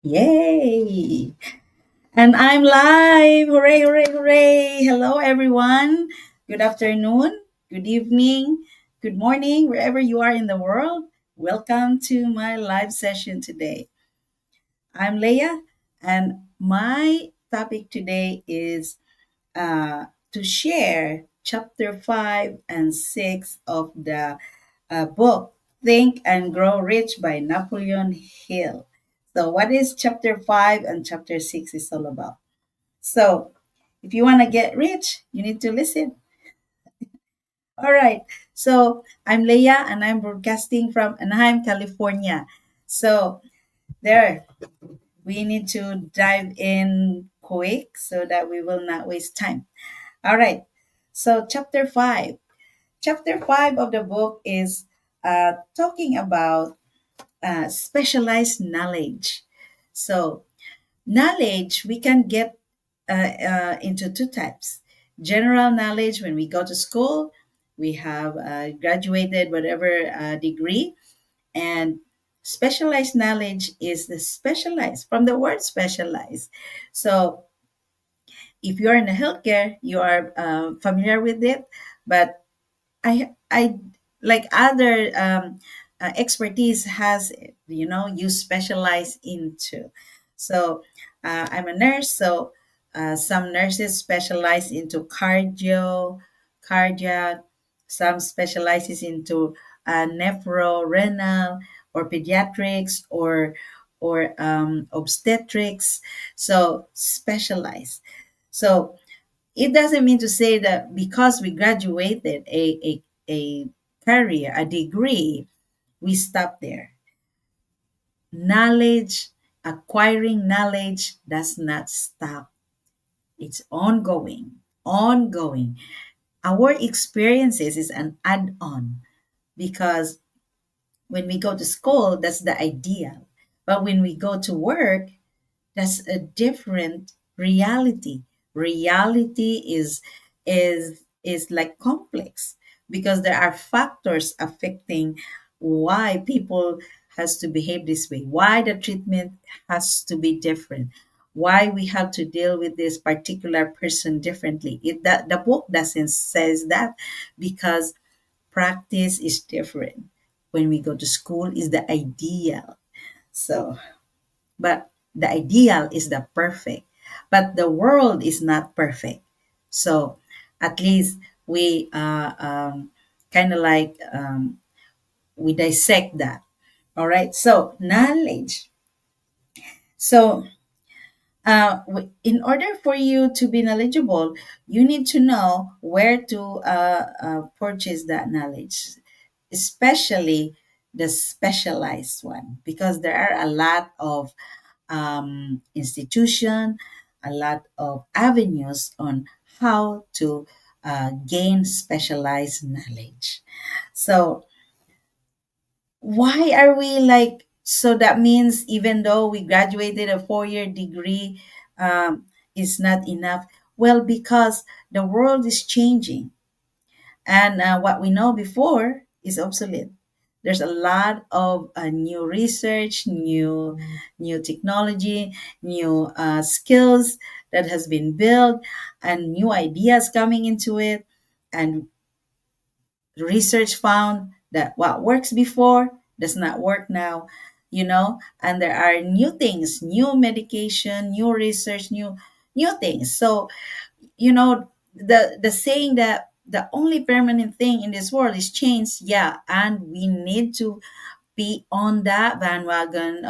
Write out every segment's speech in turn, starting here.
Yay! And I'm live. Hooray, hooray, hooray. Hello, everyone. Good afternoon, good evening, good morning, wherever you are in the world. Welcome to my live session today. I'm Leah, and my topic today is to share chapter 5 and 6 of the book Think and Grow Rich by Napoleon Hill. So, what is chapter 5 and chapter 6 is all about? So, if you want to get rich, you need to listen. All right. So, I'm Leah and I'm broadcasting from Anaheim, California. So, there, we need to dive in quick so that we will not waste time. All right. So, chapter 5. Chapter 5 of the book is talking about specialized knowledge. So, knowledge we can get into two types: general knowledge when we go to school, we have graduated whatever degree, and specialized knowledge is the specialized from the word specialized. So, if you're in the healthcare, you are familiar with it, but I like other expertise has you specialize into. So I'm a nurse, so some nurses specialize into cardiac. Some specializes into nephro renal or pediatrics or obstetrics. So specialize. So it doesn't mean to say that because we graduated a career, a degree, we stop there. Knowledge, acquiring knowledge does not stop. It's ongoing, ongoing. Our experiences is an add on because when we go to school, that's the ideal. But when we go to work, that's a different reality. Reality is like complex because there are factors affecting why people has to behave this way, why the treatment has to be different, why we have to deal with this particular person differently. That the book doesn't says that because practice is different. When we go to school is the ideal. So but the ideal is the perfect. But the world is not perfect. So at least we kind of like we dissect that. All right. So knowledge. So in order for you to be knowledgeable, you need to know where to purchase that knowledge, especially the specialized one, because there are a lot of institution, a lot of avenues on how to gain specialized knowledge. So why are we like? So that means even though we graduated a 4 year degree, is not enough. Well, because the world is changing, and what we know before is obsolete. There's a lot of new research, new technology, new skills that has been built, and new ideas coming into it. And research found that what works before does not work now, and there are new things, new medication, new research, new things. So the saying that the only permanent thing in this world is change, yeah, and we need to be on that bandwagon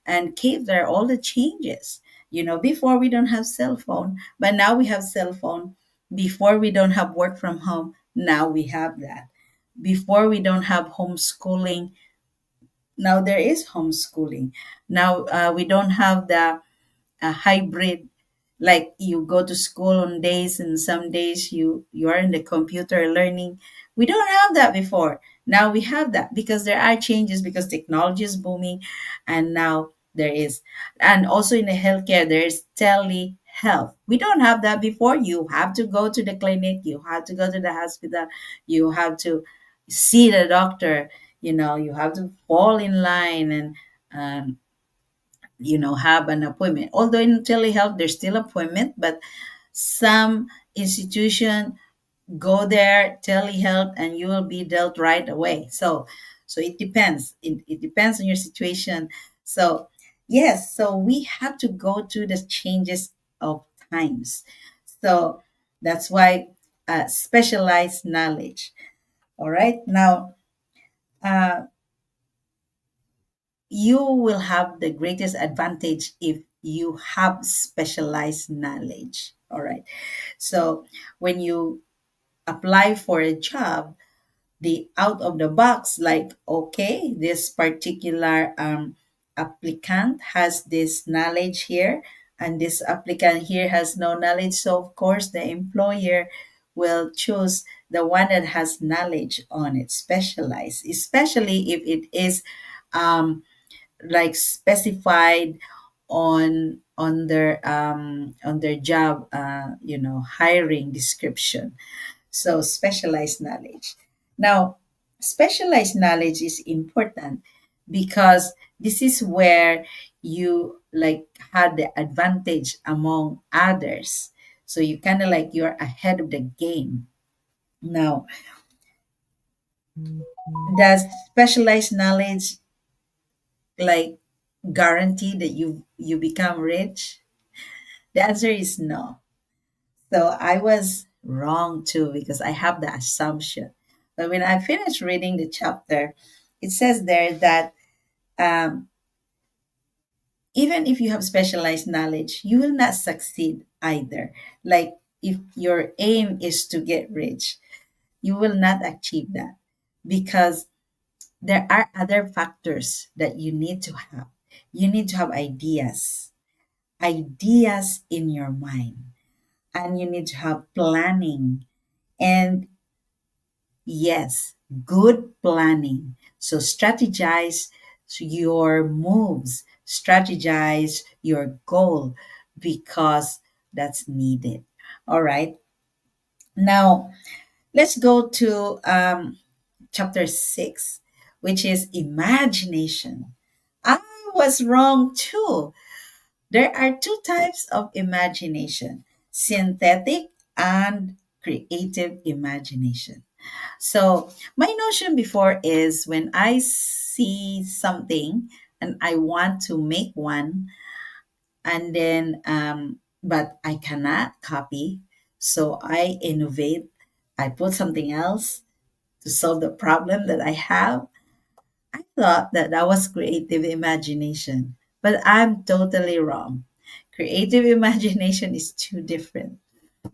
and keep there all the changes. Before we don't have cell phone, but now we have cell phone. Before we don't have work from home, now we have that. Before we don't have homeschooling, now there is homeschooling. Now we don't have the hybrid, like you go to school on days and some days you are in the computer learning. We don't have that before. Now we have that because there are changes, because technology is booming. And now there is, and also in the healthcare there is telehealth. We don't have that before. You have to go to the clinic, you have to go to the hospital, you have to see the doctor, you have to fall in line and um, have an appointment. Although in telehealth there's still appointment, but some institution go there, telehealth, and you will be dealt right away. So it depends. It depends on your situation. So yes, so we have to go through the changes of times. So that's why specialized knowledge. All right. Now, uh, you will have the greatest advantage if you have specialized knowledge. All right. So when you apply for a job, the out of the box, like, okay, this particular applicant has this knowledge here, and this applicant here has no knowledge. So of course the employer will choose the one that has knowledge on it, specialized, especially if it is um, like specified on their job, hiring description. So specialized knowledge. Now, specialized knowledge is important because this is where you like had the advantage among others. So you kind of like you're ahead of the game. Now, does specialized knowledge like guarantee that you become rich? The answer is no. So I was wrong too because I have the assumption. But when I finished reading the chapter, it says there that um, even if you have specialized knowledge, you will not succeed either. Like if your aim is to get rich, you will not achieve that because there are other factors that you need to have. You need to have ideas in your mind, and you need to have planning. And yes, good planning. So strategize your moves, strategize your goal because that's needed. All right. Now, let's go to chapter 6, which is imagination. I was wrong too. There are two types of imagination: synthetic and creative imagination. So my notion before is when I see something and I want to make one, and then but I cannot copy, so I innovate. I put something else to solve the problem that I have. I thought that that was creative imagination, but I'm totally wrong. Creative imagination is too different.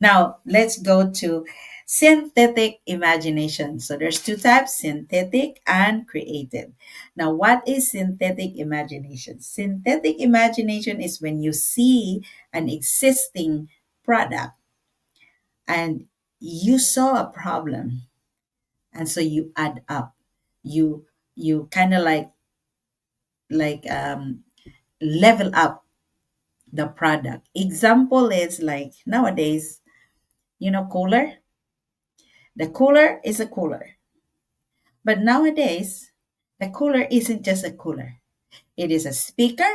Now, let's go to synthetic imagination. So there's two types, synthetic and creative. Now, what is synthetic imagination? Synthetic imagination is when you see an existing product and you saw a problem, and so you add up. You kind of like level up the product. Example is like nowadays, cooler. The cooler is a cooler. But nowadays, the cooler isn't just a cooler. It is a speaker.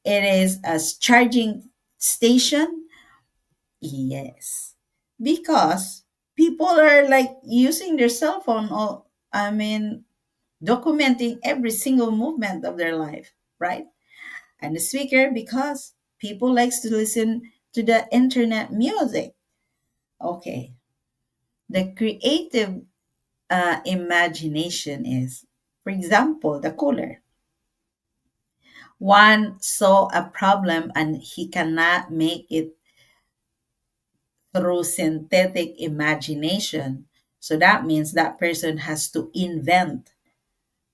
It is a charging station. Yes. Because people are like using their cell phone or documenting every single movement of their life, right? And the speaker because people likes to listen to the internet music. Okay. The creative imagination is, for example, the cooler. One saw a problem and he cannot make it through synthetic imagination. So that means that person has to invent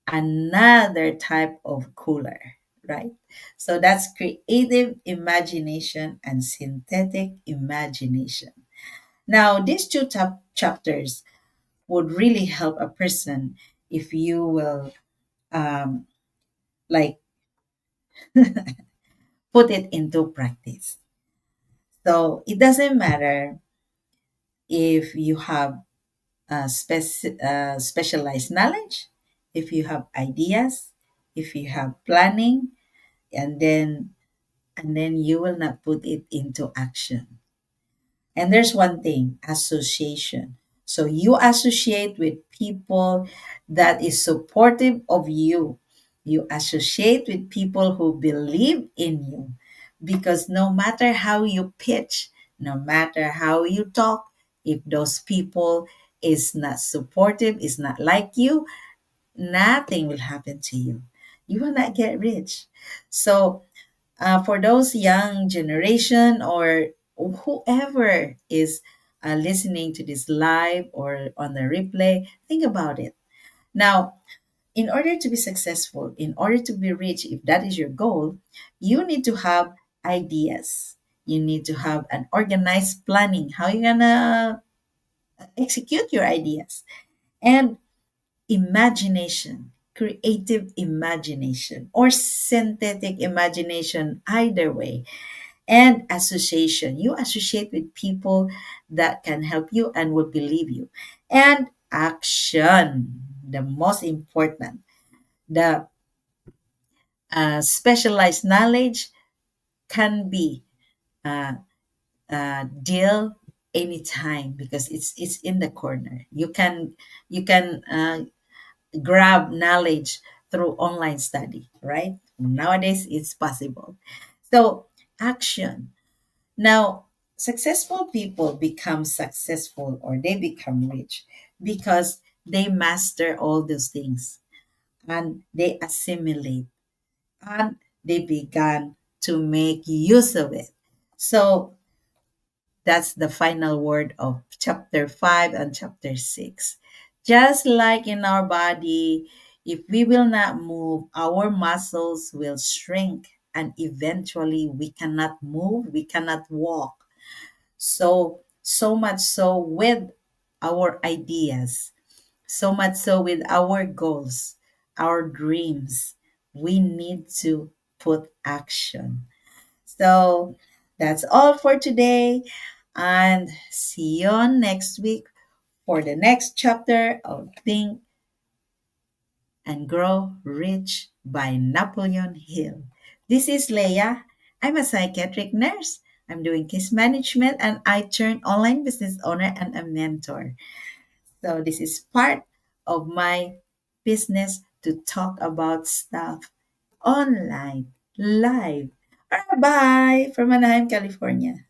another type of cooler, right? So that's creative imagination and synthetic imagination. Now, these two chapters would really help a person if you will um, like put it into practice. So it doesn't matter if you have specialized knowledge, if you have ideas, if you have planning, and then you will not put it into action. And there's one thing, association. So you associate with people that is supportive of you. You associate with people who believe in you. Because no matter how you pitch, no matter how you talk, if those people is not supportive, is not like you, nothing will happen to you. You will not get rich. So for those young generation or whoever is listening to this live or on the replay, think about it. Now, in order to be successful, in order to be rich, if that is your goal, you need to have ideas. You need to have an organized planning. How you gonna execute your ideas? And imagination, creative imagination, or synthetic imagination, either way. And association, you associate with people that can help you and will believe you. And action, the most important, the specialized knowledge can be uh, deal anytime because it's in the corner. You can grab knowledge through online study, right? Nowadays it's possible. So action. Now, successful people become successful or they become rich because they master all those things and they assimilate and they began to make use of it. So that's the final word of chapter 5 and chapter 6. Just like in our body, if we will not move, our muscles will shrink and eventually we cannot move, we cannot walk. So much so with our ideas, so much so with our goals, our dreams. We need to put action. So that's all for today. And see you on next week for the next chapter of Think and Grow Rich by Napoleon Hill. This is Leah. I'm a psychiatric nurse. I'm doing case management and I turned online business owner and a mentor. So this is part of my business to talk about stuff online, live. Bye from Anaheim, California.